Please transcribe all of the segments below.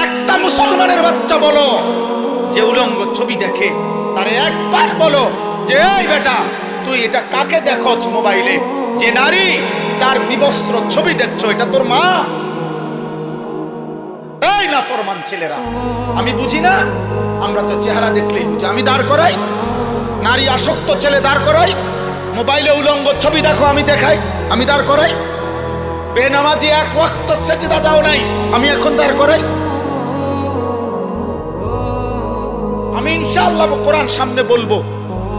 একটা মুসলমানের বাচ্চা বলো যে উলঙ্গ ছবি দেখে, তারে একবার বলো যে এই বেটা তুই এটা কাকে দেখছ মোবাইলে, যে নারী তার বিবস্ত্র ছবি দেখছো, এটা তোর মা? এই নাফরমান ছেলেরা, আমি বুঝি না, আমরা তো চেহারা দেখলেই বুঝি। আমি দাঁড় করাই, নারী আসক্ত ছেলে দাঁড় করাই, মোবাইলে উলঙ্গ ছবি দেখো আমি দেখাই, আমি দাঁড় করাই। বেনামাজি এক ওয়াক্ত সেজদা দাও নাই, আমি এখন দাঁড় করাই। আমি ইনশাআল্লাহ কোরআন সামনে বলবো,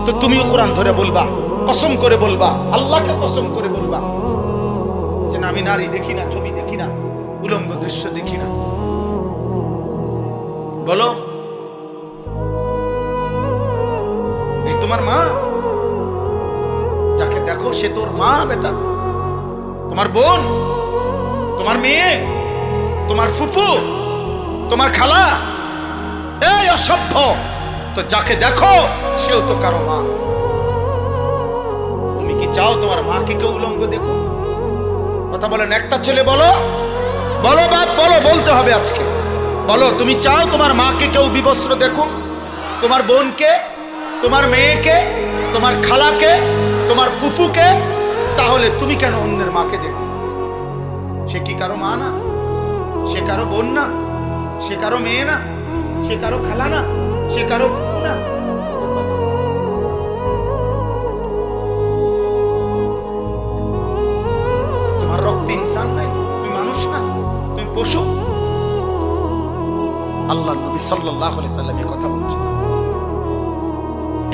তো তুমিও কোরআন ধরে বলবা, কসম করে বলবা, আল্লাহকে কসম করে বলবা যে না, আমি নারী দেখি না, ছবি দেখি না, উলঙ্গ দৃশ্য দেখি না। বলো, এই তোমার মা? যাকে দেখো সে তোর মা বেটা? তোমার বোন, তোমার মেয়ে, তোমার ফুফু, তোমার খালা? এই অসভ্য! তো যাকে দেখো সেও তো কারো মা। তুমি কি চাও তোমার মাকে কেউ উলঙ্গ দেখো? কথা বলেন, একটা ছেলে বলো, বলো বাপ, বলো, বলতে হবে আজকে। বলো, তুমি চাও তোমার মাকে কেউ বিবস্ত্র দেখো? তোমার বোনকে, তোমার মেয়েকে, তোমার খালাকে, তোমার ফুফুকে? তাহলে তুমি কেন অন্যের মাকে দেখো? সে কি কারো মা না? সে কারো বোন না? সে কারো মেয়ে না? সে কারো খালা না? সে কারো ফুফু না? তোমার রক্তে ইনসান নাই? তুমি মানুষ না? তুমি পশু? আল্লাহর নবী সাল্লাল্লাহু আলাইহি সাল্লাম এই কথা বলছেন।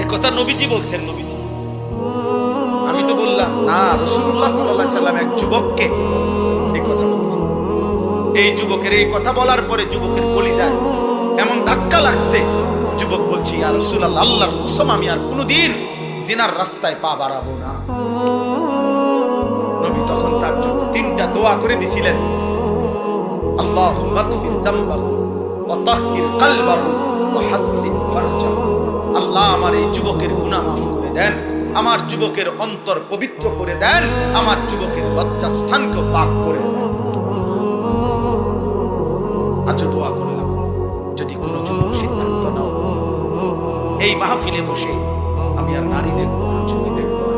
এই কথা নবীজি বলছেন। নবীজি, আমি তো বললাম না, রাসূলুল্লাহ সাল্লাল্লাহু আলাইহি সাল্লাম এক যুবককে এই কথা বলছেন। এই যুবকের এই কথা বলার পরে যুবকের কলিজায় এমন ধাক্কা লাগছে, যুবক বলছে, ইয়া রাসূলুল্লাহ, আল্লাহর কসম আমি আর কোনোদিন জিনার রাস্তায় পা বাড়াবো না। নবী তখন তার জন্য তিনটা দোয়া করে দিছিলেন, আল্লাহুম্মা গফির যামবাহু ওয়া তাহহির কলবাহু ওয়া হাসসিন ফারজাহু। আল্লাহ আমার এই যুবকের গুনাহ মাফ করে দেন, আমার যুবকের অন্তর পবিত্র করে দেন, আমার যুবকের লজ্জাস্থানকে পাক করে দেন। আজও দোয়া করলাম, যদি কোনো যুবক সিদ্ধান্ত নাও এই মাহফিলে বসে আমি আর নারী দেখবো না, ছবি দেখবো না,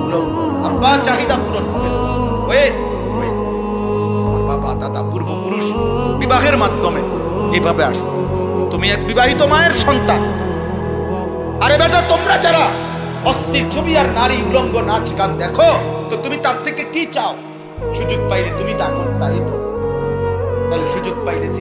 উলঙ্গ, আব্বা চাহিদা পূরণ হবে না। তোমার বাবা দাদা পূর্বপুরুষ বিবাহের মাধ্যমে এইভাবে আসছে, তুমি এক বিবাহিত মায়ের সন্তান। আরে বেটা, তোমরা যারা অস্থির ছবি আর নারী উলঙ্গ নাচ গান দেখো, তো তুমি তার থেকে কি চাও? সুযোগ পাইলে তুমি তা করতা, এই তো। তাহলে সুযোগ পাইলে